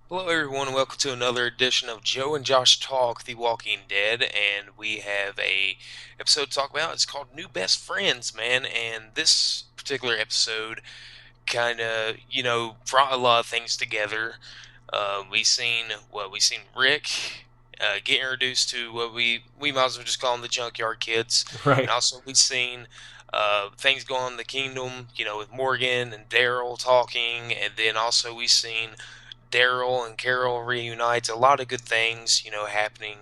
Hello, everyone. Welcome to another edition of Joe and Josh Talk The Walking Dead, and we have a episode to talk about. It's called New Best Friends, man. And this particular episode kind of, brought a lot of things together. We seen Rick get introduced to what we might as well just call them the Junkyard Kids, and Right. also we seen things going on in the kingdom, with Morgan and Daryl talking, and then also we seen Daryl and Carol reunites. A lot of good things, happening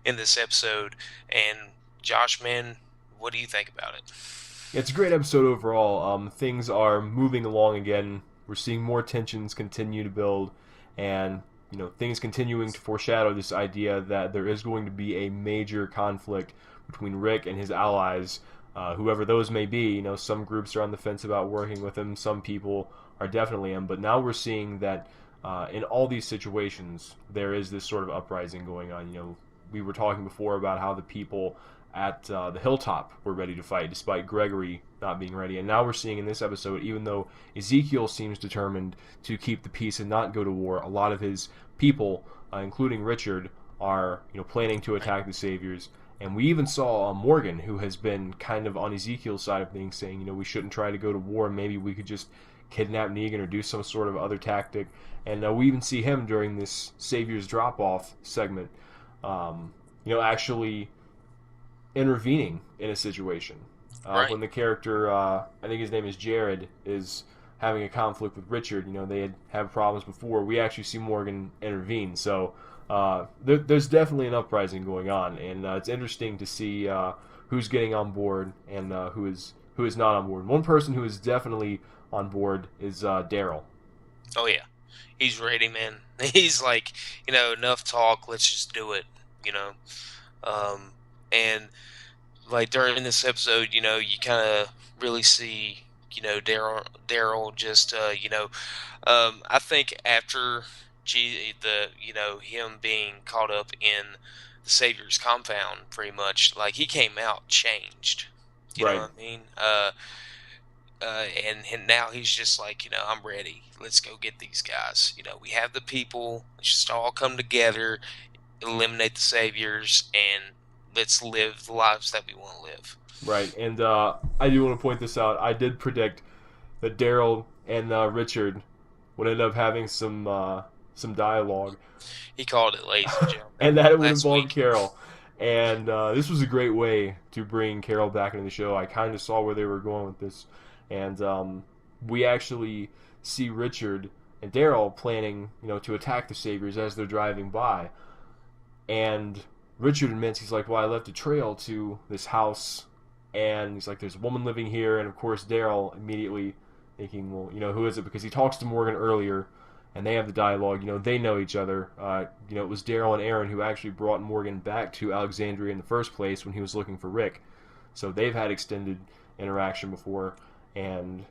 in this episode. And Josh, man, what do you think about it? It's a great episode overall. Things are moving along again. We're seeing more tensions continue to build, and things continuing to foreshadow this idea that there is going to be a major conflict between Rick and his allies, whoever those may be. Some groups are on the fence about working with him. Some people are definitely in. But now we're seeing that in all these situations, there is this sort of uprising going on. We were talking before about how the people at the hilltop were ready to fight, despite Gregory not being ready. And now we're seeing in this episode, even though Ezekiel seems determined to keep the peace and not go to war, a lot of his people, including Richard, are planning to Right. attack the Saviors. And we even saw Morgan, who has been kind of on Ezekiel's side of things, saying, we shouldn't try to go to war. Maybe we could just kidnap Negan or do some sort of other tactic. And we even see him during this Savior's drop off segment, actually intervening in a situation. Right. When the character, I think his name is Jared, is having a conflict with Richard, they had problems before. We actually see Morgan intervene. So there's definitely an uprising going on, and it's interesting to see who's getting on board and who is not on board. One person who is definitely on board is Daryl. Oh yeah, he's ready, man. He's like, enough talk. Let's just do it. You know. And like during this episode, you kind of really see, Daryl just, I think after him being caught up in the Savior's compound, pretty much like he came out changed. You know Right. what I mean? And now he's just like, I'm ready. Let's go get these guys. We have the people. Let's just all come together, eliminate the Saviors, and let's live the lives that we want to live. Right. And I do want to point this out. I did predict that Daryl and Richard would end up having some dialogue, He called it, ladies and gentlemen, and that it would last involve week. Carol. And this was a great way to bring Carol back into the show. I kind of saw where they were going with this, and we actually see Richard and Daryl planning, to attack the Saviors as they're driving by. And Richard admits, he's like, "Well, I left a trail to this house," and he's like, "There's a woman living here." And of course, Daryl immediately thinking, "Well, who is it?" Because he talks to Morgan earlier, and they have the dialogue. They know each other. It was Daryl and Aaron who actually brought Morgan back to Alexandria in the first place when he was looking for Rick. So they've had extended interaction before, and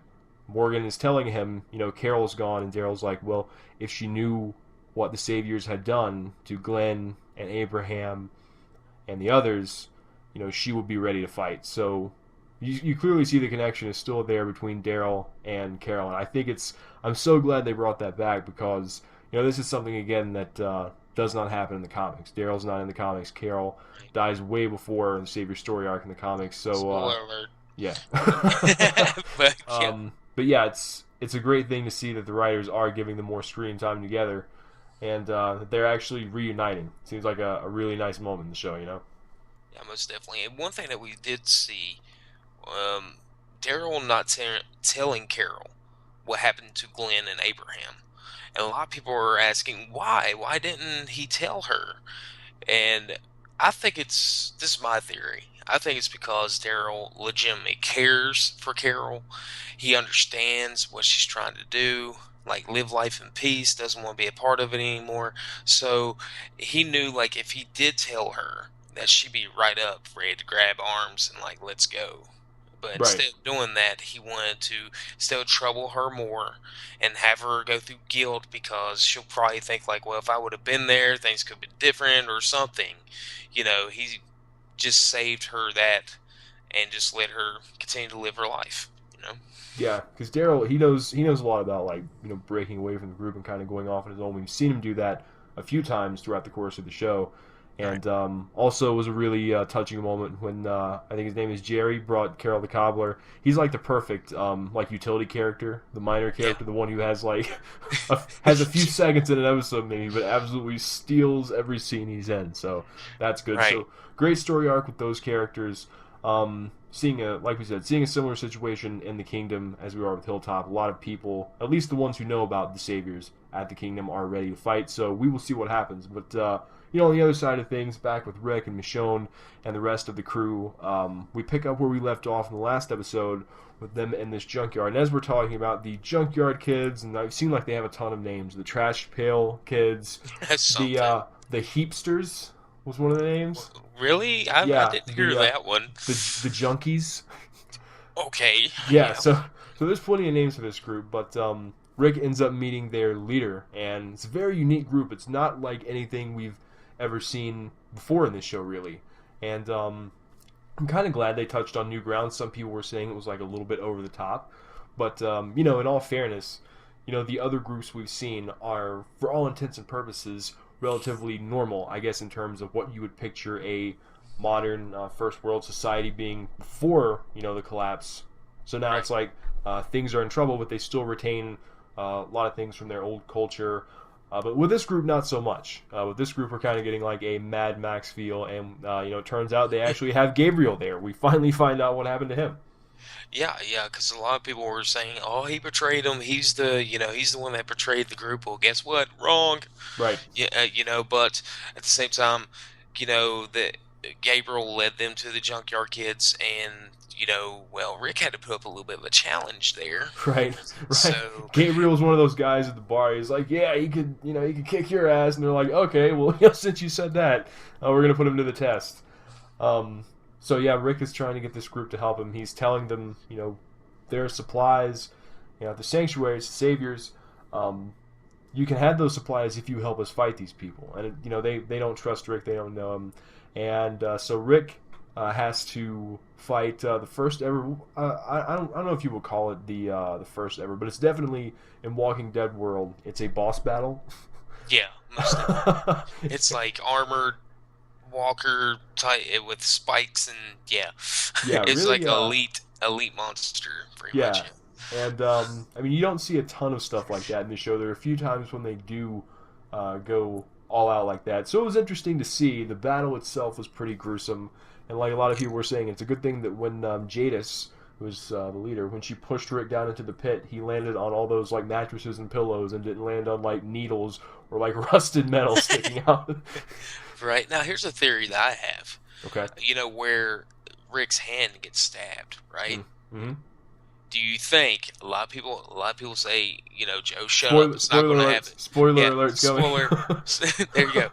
Morgan is telling him, Carol's gone, and Daryl's like, "Well, if she knew what the Saviors had done to Glenn and Abraham and the others, she would be ready to fight." So you clearly see the connection is still there between Daryl and Carol, and I think I'm so glad they brought that back because this is something again that does not happen in the comics. Daryl's not in the comics. Carol dies way before the Savior story arc in the comics. So Spoiler alert. yeah. But yeah, But yeah, it's a great thing to see that the writers are giving them more screen time together, and they're actually reuniting. Seems like a really nice moment in the show. yeah, most definitely. And one thing that we did see, um, Daryl not telling Carol what happened to Glenn and Abraham. And a lot of people were asking why. Why didn't he tell her? And I think this is my theory. I think it's because Daryl legitimately cares for Carol. He understands what she's trying to do, like live life in peace, doesn't want to be a part of it anymore. So he knew like if he did tell her that she'd be right up, ready to grab arms and like let's go. But Right. instead of doing that, he wanted to still trouble her more and have her go through guilt because she'll probably think like, well, if I would have been there, things could have been different or something. He just saved her that and just let her continue to live her life. Yeah, because Daryl he knows a lot about like breaking away from the group and kind of going off on his own. We've seen him do that a few times throughout the course of the show, Right. and also it was a really touching moment when I think his name is Jerry brought Carol the cobbler. He's like the perfect like utility character, the minor Yeah. character, the one who has like has a few seconds in an episode maybe, but absolutely steals every scene he's in. So that's good. Right. So great story arc with those characters. Seeing a like we said, seeing a similar situation in the kingdom as we are with Hilltop. A lot of people, at least the ones who know about the saviors at the kingdom, are ready to fight. So we will see what happens. But on the other side of things, back with Rick and Michonne and the rest of the crew, we pick up where we left off in the last episode with them in this junkyard. And as we're talking about the junkyard kids, and I've seen like they have a ton of names: the trash pail kids, That's the something. heapsters was one of the names. Really? I Yeah, didn't hear that one. the junkies. Okay. Yeah, Yeah. so there's plenty of names for this group, but Rick ends up meeting their leader, and it's a very unique group. It's not like anything we've ever seen before in this show, really. And I'm kind of glad they touched on new ground. Some people were saying it was like a little bit over the top, but in all fairness, the other groups we've seen are, for all intents and purposes, relatively normal, I guess, in terms of what you would picture a modern first world society being before the collapse. So now Right. it's like things are in trouble, but they still retain a lot of things from their old culture. But with this group, not so much. With this group, we're kind of getting like a Mad Max feel, and it turns out they actually have Gabriel there. We finally find out what happened to him. Yeah, yeah, because a lot of people were saying, "Oh, he betrayed him. He's the one that betrayed the group." Well, guess what? Wrong. Right. Yeah, but at the same time, that Gabriel led them to the junkyard kids, and well, Rick had to put up a little bit of a challenge there. Right, right. So, Gabriel's one of those guys at the bar. He's like, "Yeah, he could kick your ass," and they're like, "Okay, well, since you said that, we're gonna put him to the test." Um, so yeah, Rick is trying to get this group to help him. He's telling them, their supplies, the sanctuaries, the saviors. Um, you can have those supplies if you help us fight these people. And they don't trust Rick. They don't know him, and so Rick has to fight the first ever. I don't know if you would call it the first ever, but it's definitely in Walking Dead world. It's a boss battle. yeah, most definitely. It's like armored walker type with spikes and yeah, Yeah, it's really. like elite monster pretty much. Yeah, and I mean, you don't see a ton of stuff like that in the show. There are a few times when they do go all out like that. So it was interesting to see. The battle itself was pretty gruesome, and like a lot of people were saying, it's a good thing that when Jadis, who was the leader, when she pushed Rick down into the pit, he landed on all those like mattresses and pillows, and didn't land on like needles or like rusted metal sticking out. Right now, here's a theory that I have. Okay. Where Rick's hand gets stabbed, right? Mm-hmm. Do you think a lot of people say, Joe, shut up, Spoiler, it's not spoiler going to alert! happen. Spoiler Yeah, alert's coming. spoiler. There you go.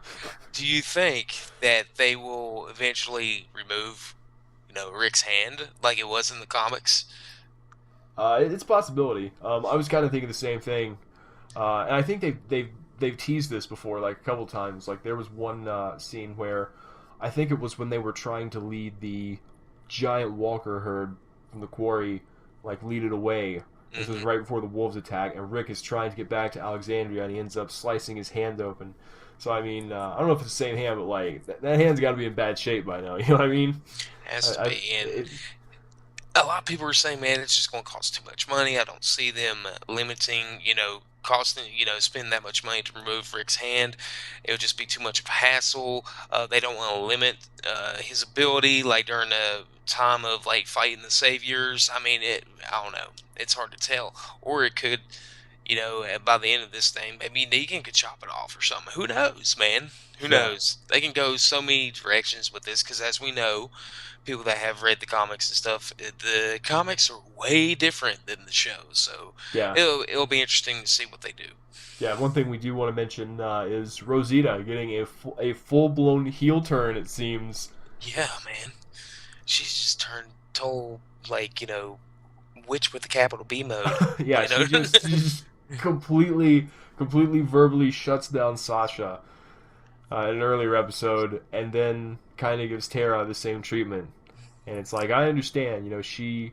Do you think that they will eventually remove, Rick's hand like it was in the comics? It's a possibility. I was kind of thinking the same thing, and I think they've teased this before, like a couple times. Like there was one scene where I think it was when they were trying to lead the giant walker herd from the quarry, like lead it away. This was Hmm. right before the wolves attack, and Rick is trying to get back to Alexandria, and he ends up slicing his hand open. So I mean, I don't know if it's the same hand, but like that hand's got to be in bad shape by now. You know what I mean? Has to be, and It, a lot of people are saying, man, it's just going to cost too much money. I don't see them limiting, costing, spending that much money to remove Rick's hand. It would just be too much of a hassle. They don't want to limit his ability, like during a time of like fighting the saviors. I mean, I don't know. It's hard to tell. Or it could, by the end of this thing, maybe Negan could chop it off or something. Who knows, man? Who yeah, knows? They can go so many directions with this because, as we know, people that have read the comics and stuff, the comics are way different than the show. So yeah. it'll be interesting to see what they do. Yeah, one thing we do want to mention is Rosita getting a full blown heel turn. It seems. Yeah, man, she's just turned total like witch with the capital B mode. Yeah, You know, she just completely verbally shuts down Sasha in an earlier episode, and then kind of gives Tara the same treatment. And it's like I understand, she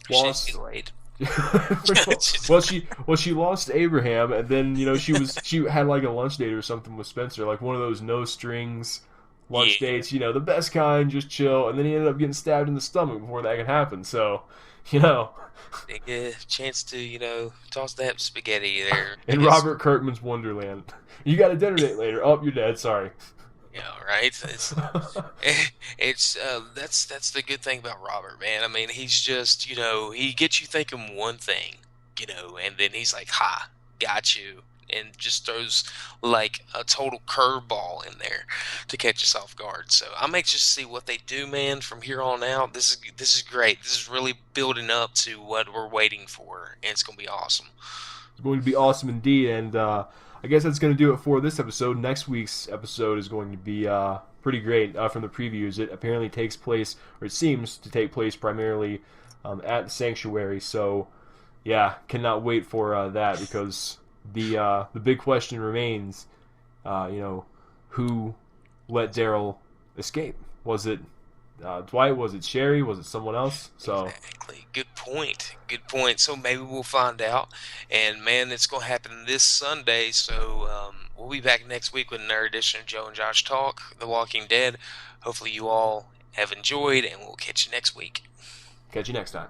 she's lost. delayed. Well, she lost Abraham, and then she had like a lunch date or something with Spencer, like one of those no strings lunch Yeah, dates, the best kind, just chill. And then he ended up getting stabbed in the stomach before that could happen. So, you know, they get a chance to, toss that spaghetti there. I in guess, Robert Kirkman's Wonderland, you got a dinner date later. Oh, you're dead. Sorry. right? It's that's the good thing about Robert, man. I mean, he's just, he gets you thinking one thing, and then he's like, "Ha, got you," and just throws like a total curveball in there to catch us off guard. So I'm anxious to see what they do, man, from here on out. This is great. This is really building up to what we're waiting for, and it's gonna be awesome. It's going to be awesome indeed. And I guess that's going to do it for this episode. Next week's episode is going to be pretty great from the previews. It apparently takes place, or it seems to take place primarily at the sanctuary. So, yeah, cannot wait for that because the big question remains, who let Daryl escape? Was it Dwight? Was it Sherry? Was it someone else? So Exactly. Good point. Good point. So maybe we'll find out. And man, it's going to happen this Sunday. So we'll be back next week with another edition of Joe and Josh Talk, The Walking Dead. Hopefully, you all have enjoyed, and we'll catch you next week. catch you next time.